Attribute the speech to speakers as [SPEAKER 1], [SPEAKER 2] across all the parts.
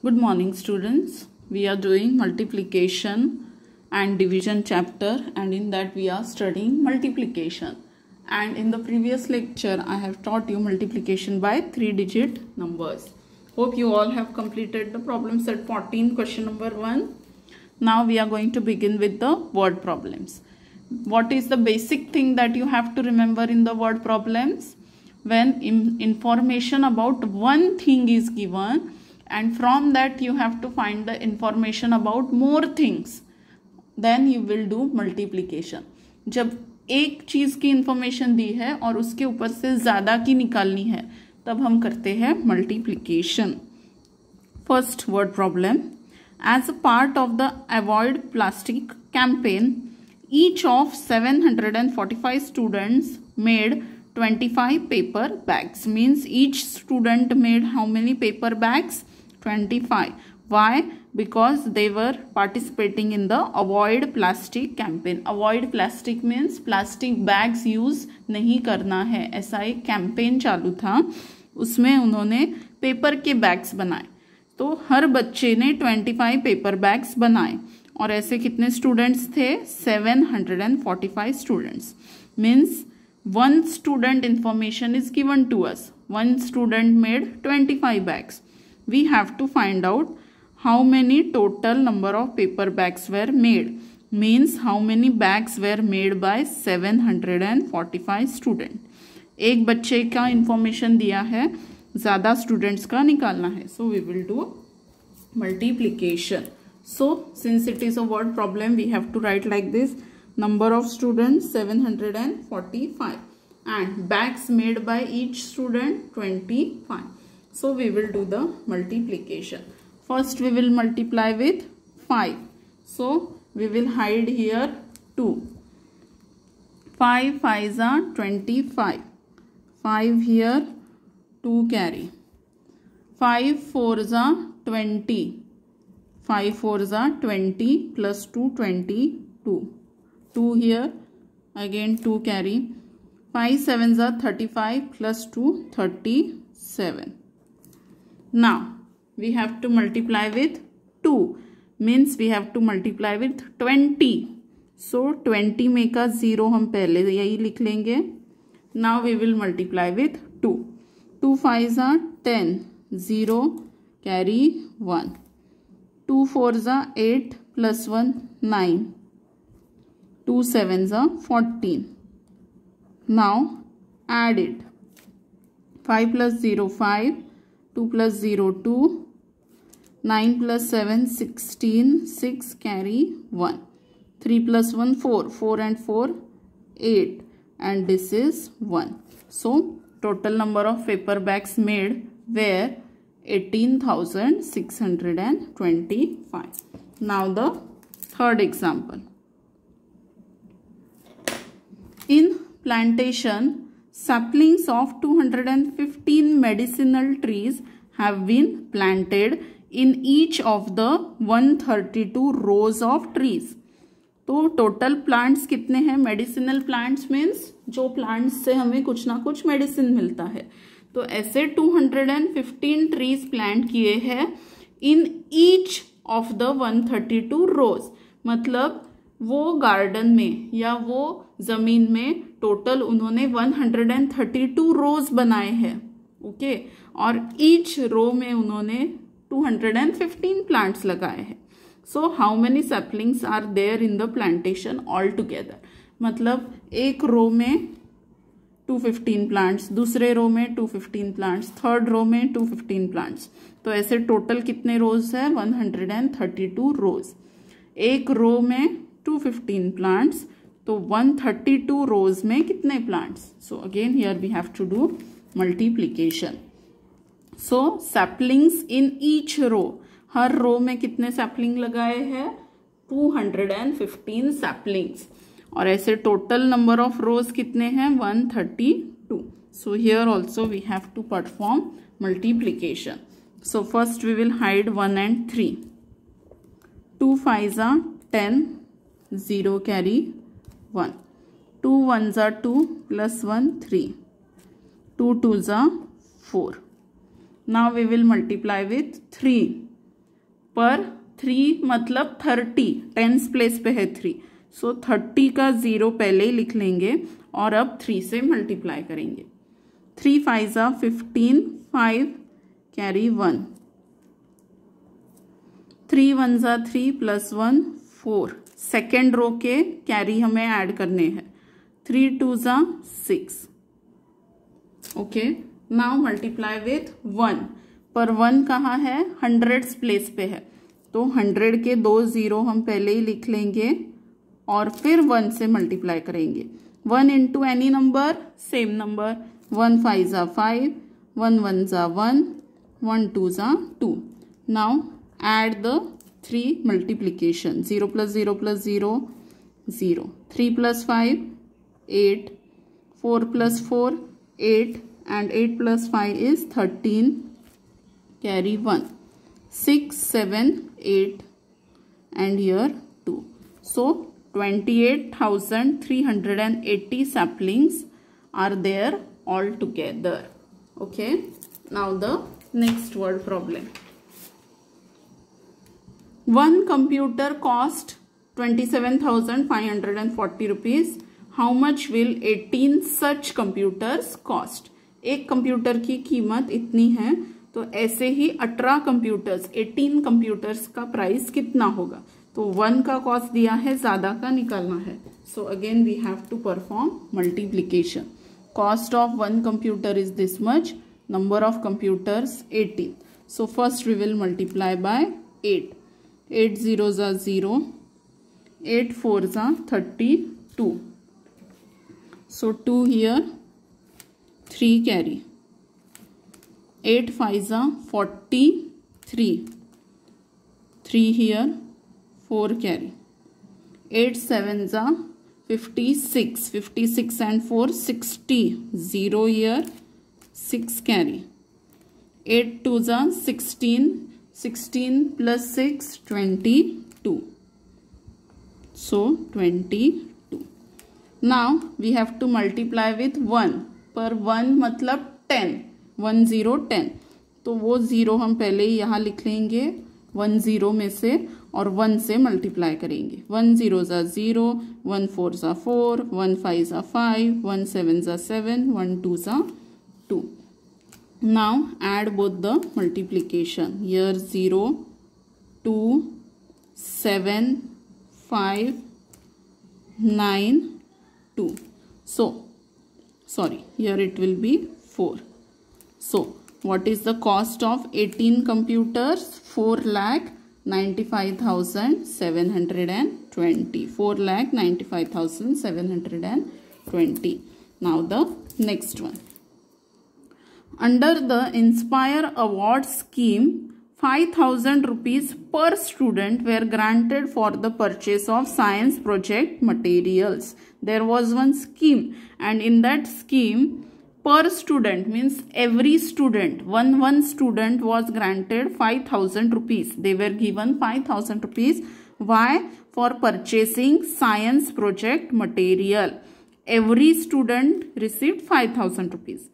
[SPEAKER 1] Good morning, students. We are doing multiplication and division chapter, and in that we are studying multiplication. And in the previous lecture, I have taught you multiplication by 3-digit numbers. Hope you all have completed the problem set 14, question number 1. Now we are going to begin with the word problems. What is the basic thing that you have to remember in the word problems? When information about one thing is given, and from that you have to find the information about more things, then you will do multiplication. जब एक चीज की information दी है और उसके ऊपर से ज्यादा की निकालनी है, तब हम करते हैं multiplication. First word problem. As a part of the avoid plastic campaign, each of 745 students made 25 paper bags. Means each student made how many paper bags? 25. Why? Because they were participating in the avoid plastic campaign. Avoid plastic means plastic bags use नहीं करना है. ऐसा एक campaign चालू था, उसमें उन्होंने paper के बैग्स बनाए. तो हर बच्चे ने 25 पेपर बैग्स बनाए. और ऐसे कितने स्टूडेंट्स थे? 745 students. Means one student information is given to us. One student made 25 bags. We have to find out how many total number of paper bags were made. Means how many bags were made by 745 students. एक बच्चे का information दिया है, ज़्यादा students का निकालना है. So we will do multiplication. So since it is a word problem, we have to write like this. Number of students 745 and bags made by each student 25. So we will do the multiplication. First we will multiply with 5. So we will hide here 2. 5 5s are 25. 5 here, 2 carry. 5 4s are 20. 5 4s are 20 plus 2 22. 2 here, again 2 carry. 5 7s are 35 plus 2 37. Now we have to multiply with 2. Means we have to multiply with 20. So 20 में का 0 हम पहले यही लिख लेंगे. Now we will multiply with 2. 2 5s are 10. 0 carry 1. 2 4s are 8 plus 1 9. 2 7s are 14. Now add it. 5 plus 0 5. 2 plus 0 2. 9 plus 7 16. 6 carry 1. 3 plus 1 4. 4 and 4 8. And this is 1. So total number of paper bags made were 18,625. Now the third example. In plantation, saplings of 215 medicinal trees have been planted in each of the 132 rows of trees. तो total plants कितने हैं? Medicinal plants means जो plants से हमें कुछ ना कुछ medicine मिलता है. तो ऐसे 215 ट्रीज प्लांट किए हैं इन ईच ऑफ द 132 रोज. मतलब वो गार्डन में या वो जमीन में टोटल उन्होंने 132 रोज बनाए हैं. ओके. और ईच रो में उन्होंने 215 प्लांट्स लगाए हैं. So how many saplings are there in the plantation all together. मतलब एक रो में 215 प्लांट्स, दूसरे रो में 215 प्लांट्स, थर्ड रो में 215 प्लांट्स. तो ऐसे टोटल कितने रोज है? 132 रोज. एक रो में 215 प्लांट्स, तो 132 रोज में कितने plants? So again here we have to do multiplication. So saplings in each row. हर रो में कितने सैपलिंग लगाए हैं? 215 सैपलिंग्स. और ऐसे टोटल नंबर ऑफ रोज कितने हैं? 132. So here also we have to perform multiplication. So first we will hide 1 and 3. 2 5s are 10. 0 carry 1. 2 1s are 2 plus 1 3. 2 2s are 4. Now we will multiply with 3. पर 3 मतलब 30, tens place पे है 3, सो 30 का 0 पहले ही लिख लेंगे और अब 3 से मल्टीप्लाई करेंगे। 3 5 जा 15, 5 कैरी 1, 3 1 जा 3 प्लस 1 4, सेकेंड रो के कैरी हमें ऐड करने हैं। 3 2 जा 6, ओके। नाउ मल्टीप्लाई विथ 1, पर 1 कहाँ है, हंड्रेड्स प्लेस पे है, तो 100 के 2 0 हम पहले ही लिख लेंगे और फिर 1 से मल्टीप्लाई करेंगे। 1 into any number, same number, 1 5 जा 5, 1 1 जा 1, 1 2 जा 2। Now add the 3 multiplication, 0 plus 0 plus 0, 0, 3 plus 5, 8, 4 plus 4, 8, and 8 plus 5 is 13, carry 1, 6, 7, 8, and here 2. So 28,380 saplings are there all together. Okay. Now the next word problem. One computer cost 27,540 rupees. How much will 18 such computers cost? एक computer की कीमत इतनी है, तो ऐसे ही 18 computers, 18 computers का price कितना होगा? तो 1 का कॉस्ट दिया है, ज्यादा का निकालना है। So again we have to perform multiplication. Cost of 1 computer is this much, number of computers 18. So first we will multiply by 8. 8 0 जा 0, 8 4 जा 32. So 2 here, 3 carry. 8 5 जा 43, 3 here, 4 carry. 8 7 जा 56, 56 and 4 60, 0 here, 6 carry. 8 2 जा 16, 16 plus 6 22, so 22. Now we have to multiply with 1, पर 1 मतलब 10, 1 0 10, तो वो 0 हम पहले ही यहाँ लिख लेंगे 1 0 में से और 1 से मल्टीप्लाई करेंगे। 1 0 जा 0, 1 4 जा 4, 1 5 जा 5, 1 7 जा 7, 1 2 जा 2. Now add both the multiplication. Here 0, 2, 7, 5, 9, 2. So, sorry, here it will be 4. So, what is the cost of 18 computers? 4,95,720. 4,95,720. Now the next one. Under the Inspire Award scheme, 5,000 rupees per student were granted for the purchase of science project materials. There was one scheme, and in that scheme, per student means every student, one student was granted 5,000 rupees. They were given 5,000 rupees. Why? For purchasing science project material. Every student received 5,000 rupees.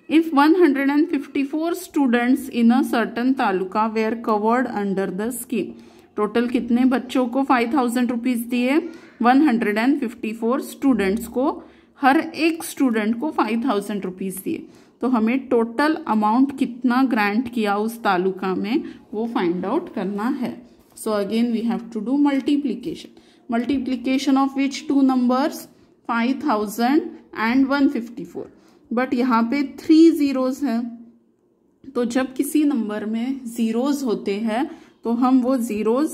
[SPEAKER 1] If 154 students in a certain taluka were covered under the scheme, total कितने बच्चों को 5,000 rupees दिए? 154 students को, हर एक student को 5,000 rupees दिए। तो हमें टोटल अमाउंट कितना ग्रांट किया उस तालुका में वो फाइंड आउट करना है। So again we have to do multiplication. Multiplication of which 2 numbers? 5,000 and 154। But यहाँ पे 3 जीरोज है, तो जब किसी नंबर में जीरोज होते हैं तो हम वो जीरोज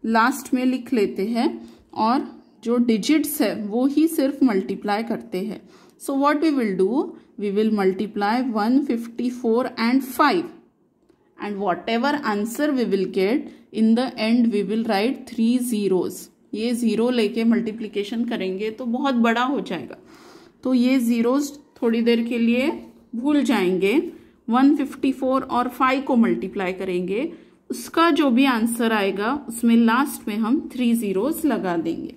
[SPEAKER 1] लास्ट में लिख लेते हैं और जो डिजिट्स है वो ही सिर्फ मल्टीप्लाई करते हैं। So what we will do, we will multiply 154 and 5, and whatever answer we will get in the end we will write 3 zeros. ये जीरो लेके मल्टीप्लीकेशन करेंगे तो बहुत बड़ा हो जाएगा, तो ये जीरोज थोड़ी देर के लिए भूल जाएंगे। 154 और 5 को मल्टीप्लाई करेंगे, उसका जो भी आंसर आएगा उसमें लास्ट में हम 3 जीरोस लगा देंगे।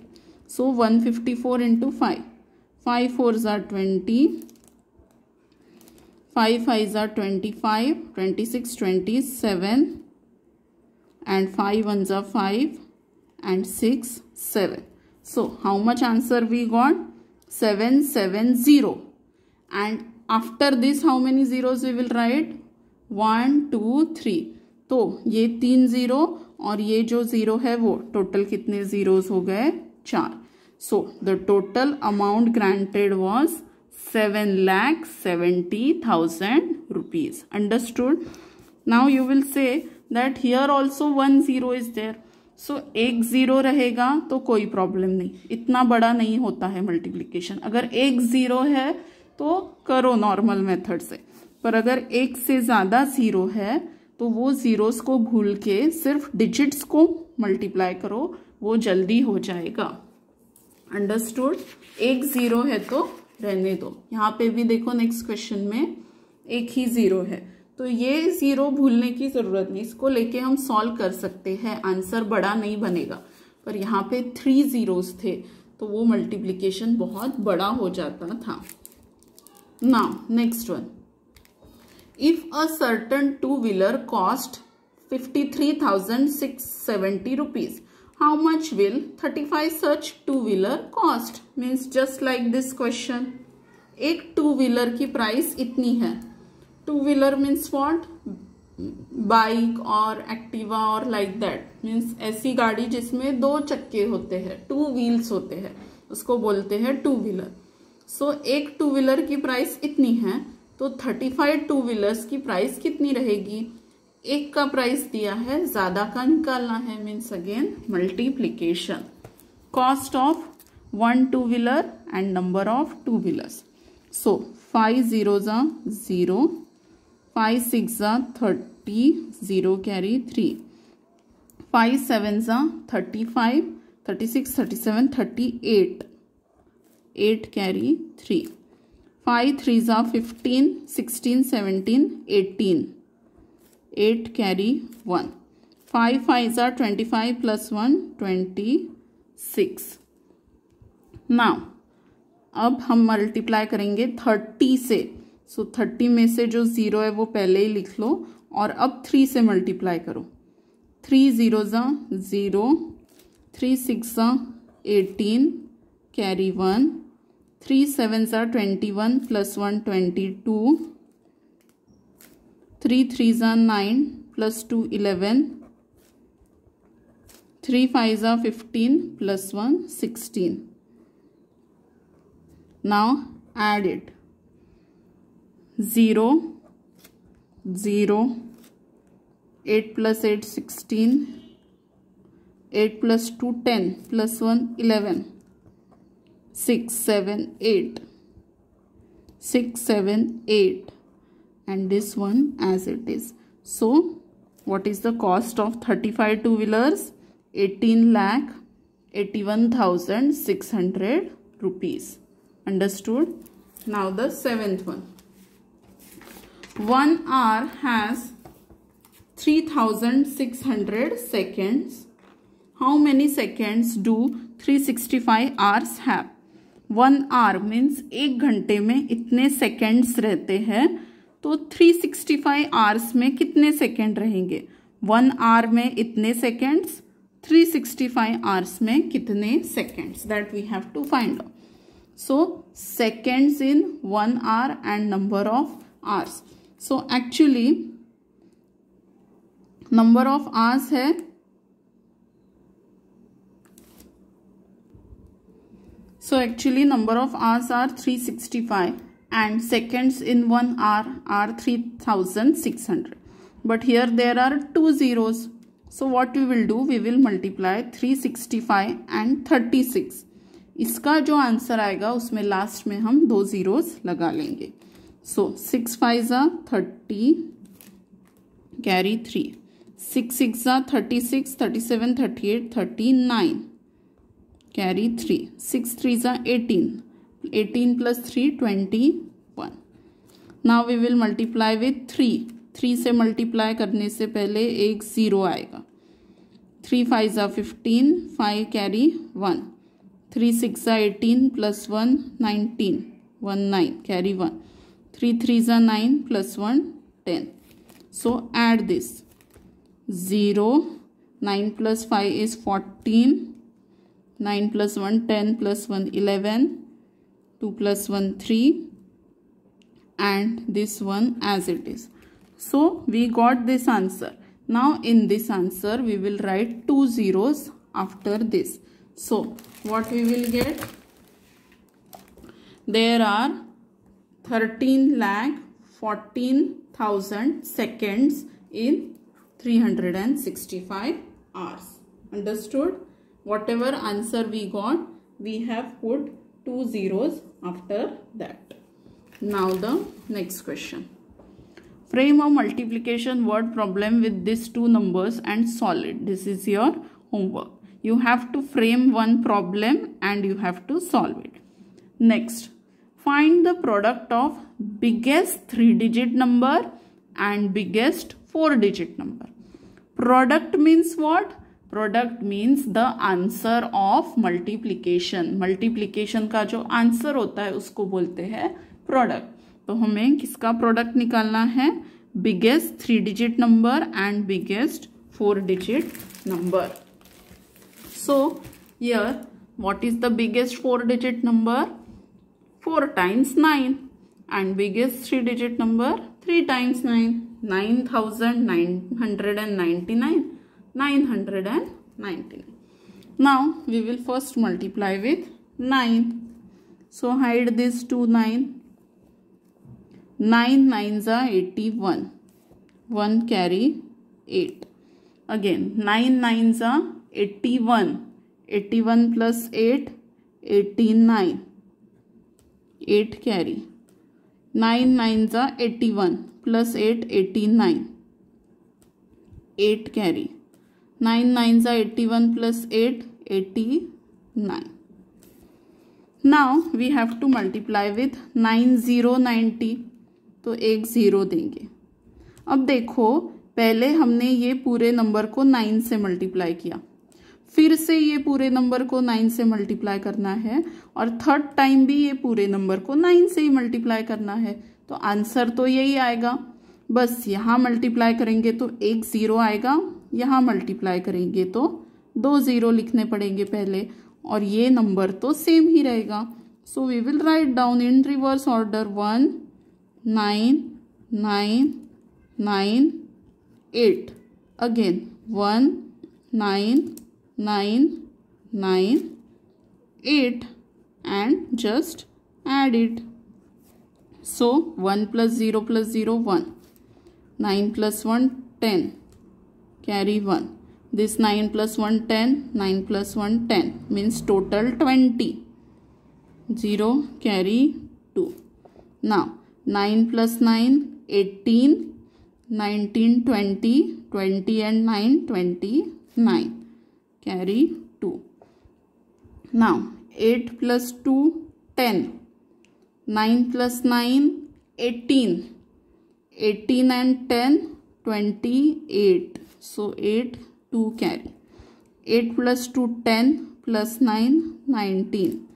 [SPEAKER 1] सो 154 इंटू 5, 5 4 ज़ा 20, 5 5 ज़ा 25, 26 27 and 5 ones are 5 and 6 7. So how much answer we got? 770. And after this how many zeros we will write? 1 2 3. तो ये 3 जीरो और ये जो जीरो है वो टोटल कितने जीरोस हो गए? 4. So the total amount granted was 7,70,000 rupees. Understood? Now you will say that here also 1 zero is there. So एक जीरो रहेगा तो कोई प्रॉब्लम नहीं, इतना बड़ा नहीं होता है मल्टीप्लिकेशन. अगर एक जीरो है तो करो नॉर्मल मेथड से, पर अगर एक से ज्यादा जीरो है तो वो जीरोस को भूल के सिर्फ डिजिट्स को मल्टीप्लाई करो, वो जल्दी हो जाएगा. अंडरस्टूड? एक जीरो है तो रहने दो. यहाँ पे भी देखो नेक्स्ट क्वेश्चन में एक ही जीरो है, तो ये जीरो भूलने की जरूरत नहीं, इसको लेके हम सॉल्व कर सकते हैं, आंसर बड़ा नहीं बनेगा. पर यहाँ पे 3 जीरोस थे तो वो मल्टीप्लिकेशन बहुत बड़ा हो जाता था. Now next one. If a certain two-wheeler cost 53,670 rupees, how much will 35 such two-wheeler cost? Means just like this question. एक two-wheeler की प्राइस इतनी है. Two-wheeler means what? बाइक और एक्टिवा और like that. Means ऐसी गाड़ी जिसमें 2 चक्के होते हैं, 2 wheels होते हैं, उसको बोलते हैं two-wheeler. So एक two-wheeler की प्राइस इतनी है तो 35 टू व्हीलर्स की प्राइस कितनी रहेगी? एक का प्राइस दिया है, ज्यादा का निकालना है. Means again multiplication. Cost of 1 two wheeler and number of two wheelers. So 5 zeros are 0, 5 6 are 30, 0 carry 3, 5 7s are 35, 36 37 38, 8 carry 3, 5 3s are 15, 16 17 18, 8 carry 1, 5 5s are 25 plus 1 26. Now अब हम मल्टीप्लाई करेंगे 30 से. सो 30 में से जो जीरो है वो पहले ही लिख लो और अब 3 से मल्टीप्लाई करो. 3 zeros are 0, 3 6 are 18 carry 1, 3 7s are 21 plus 1 22, 3 3s are 9 plus 2 11, 3 5s are 15 plus 1 16. Now add it. 0 0, 8 plus 8 16, 8 plus 2 10 plus 1 11, 6 7 8, 6 7 8, and this one as it is. So what is the cost of 35 two wheelers? 18,81,600 rupees. Understood? Now the 7th one. 1 hour has 3,600 seconds. How many seconds do 365 hours have? 1 hour means 1 घंटे में इतने seconds रहते हैं, तो 365 hours में कितने second रहेंगे? 1 our में इतने सेकेंड्स, 365 आवर्स में कितने seconds? That we have to find out. So seconds in 1 hour and number of hours. So actually number of hours है So actually number of hours are 365 and seconds in 1 hour are 3,600. But here there are 2 zeros. So what we will do? We will multiply 365 and 36. इसका जो answer आएगा उसमें last में हम 2 zeros लगा लेंगे. So 6 5s are 30, carry 3. 6 6s are 36, 37, 38, 39. Carry 3. 6 3s are 18. 18 plus 3 21. Now we will multiply with 3. 3 से multiply करने से पहले एक 0 आएगा. 3 5s are 15. 5 carry 1. 3 6 are 18 plus 1 19. 1 9 carry 1. 3 3s are 9 plus 1 10. So add this. 0 9 plus 5 is 14, 9 plus 1 10 plus 1 11, 2 plus 1 3, and this one as it is. So we got this answer. Now in this answer we will write 2 zeros after this. So what we will get? There are 13,14,000 seconds in 365 hours. Understood? Whatever answer we got, we have put 2 zeros after that. Now the next question. Frame a multiplication word problem with these two numbers and solve it. This is your homework. You have to frame one problem and you have to solve it. Next, find the product of biggest 3-digit number and biggest 4-digit number. Product means what? Product means the answer of multiplication. Multiplication का जो answer होता है उसको बोलते हैं product. तो हमें किसका प्रोडक्ट निकालना है? Biggest 3-digit number and biggest 4-digit number. So here what is the biggest 4-digit number? 4 times 9, and biggest 3-digit number 3 times 9, 9,999, 999. Now we will first multiply with 9. So hide this 2 9. 9 9s are 81. 1 carry 8. Again 9 9s are 81. 81 plus 8, 89. 8 carry. 9 9s are 81 plus 8, 89. 8 carry. 9 9s are 81 plus 8, 89. Now we have to multiply with 9 0 90. तो एक 0 देंगे. अब देखो पहले हमने ये पूरे number को 9 से मल्टीप्लाई किया, फिर से ये पूरे नंबर को 9 से मल्टीप्लाई करना है, और थर्ड टाइम भी ये पूरे नंबर को 9 से ही मल्टीप्लाई करना है. तो आंसर तो यही आएगा. बस यहाँ मल्टीप्लाई करेंगे तो एक 0 आएगा, यहाँ मल्टीप्लाई करेंगे तो 2 0 लिखने पड़ेंगे पहले, और ये नंबर तो सेम ही रहेगा. So we will write down in reverse order 1 9 9 9 8. Again 1 9 9 9 8 and just add it. So 1 plus 0 plus 0 1. 9 plus 1 10. Carry 1. This 9 plus 1 10. 9 plus 1 10 means total 20. 0 carry 2. Now 9 plus 9 18. 19 20. 20 and 9 29. Carry 2. Now 8 plus 2 10. 9 plus 9 18. 18 and 10 28. So 8 2 carry. 8 plus 2 10 plus 9 19.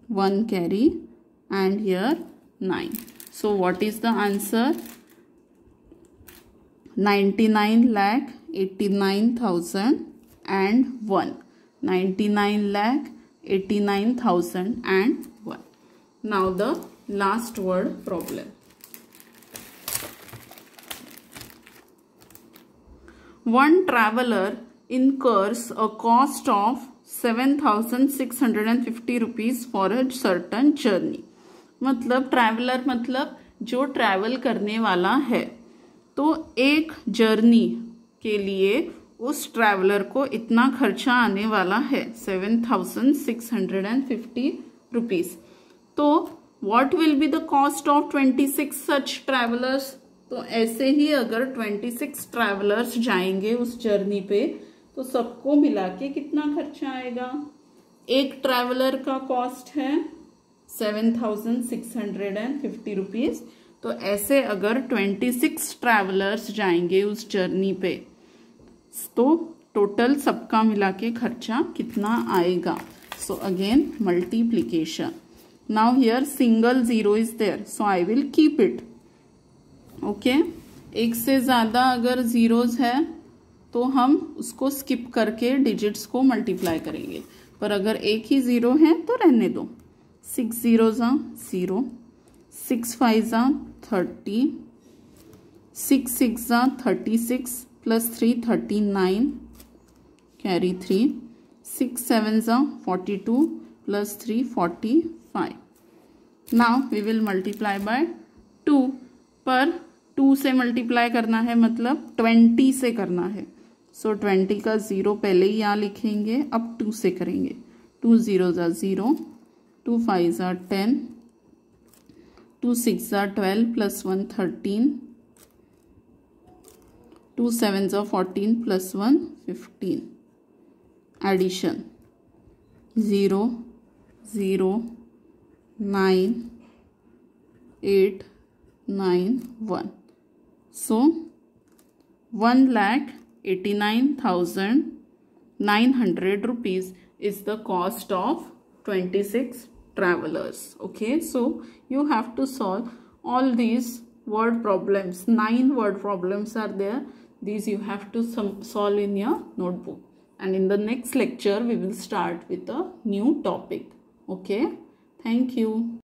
[SPEAKER 1] 1 carry and here 9. So what is the answer? 99,89,001. 99,89,001. Now the last word problem. One traveler incurs a cost of 7,650 rupees for a certain journey. मतलब traveller मतलब जो travel करने वाला है, तो एक journey के लिए उस ट्रैवलर को इतना खर्चा आने वाला है 7,650 रुपीज. तो what will be the cost of 26 such travellers? तो ऐसे ही अगर 26 ट्रैवलर्स जाएंगे उस जर्नी पे तो सबको मिला के कितना खर्चा आएगा? एक ट्रैवलर का कॉस्ट है 7,650 रुपीज. तो ऐसे अगर 26 ट्रैवलर्स जाएंगे उस जर्नी पे तो टोटल सबका मिला के खर्चा कितना आएगा? So again multiplication. Now here single 0 is there, so I will keep it. Okay, एक से ज्यादा अगर जीरोस है तो हम उसको स्किप करके डिजिट्स को मल्टीप्लाई करेंगे, पर अगर एक ही ज़ीरो है तो रहने दो। 6 0 0, 6 5 30, 6 6 36 plus 3 39, carry 3, 6 7 42 plus 3 45। Now we will multiply by 2, पर 2 से मल्टीप्लाई करना है मतलब 20 से करना है। सो 20 का 0 पहले ही यहाँ लिखेंगे, अब 2 से करेंगे। 2 0 0, 2 5 10, 2 6 12 plus 1 13, 2 7 14 plus 1 15। Addition 0 0 9 8 9 1। So 1,89,900 rupees is the cost of 26 travelers. Okay, so you have to solve all these word problems. 9 word problems are there. These you have to solve in your notebook. And in the next lecture, we will start with a new topic. Okay, thank you.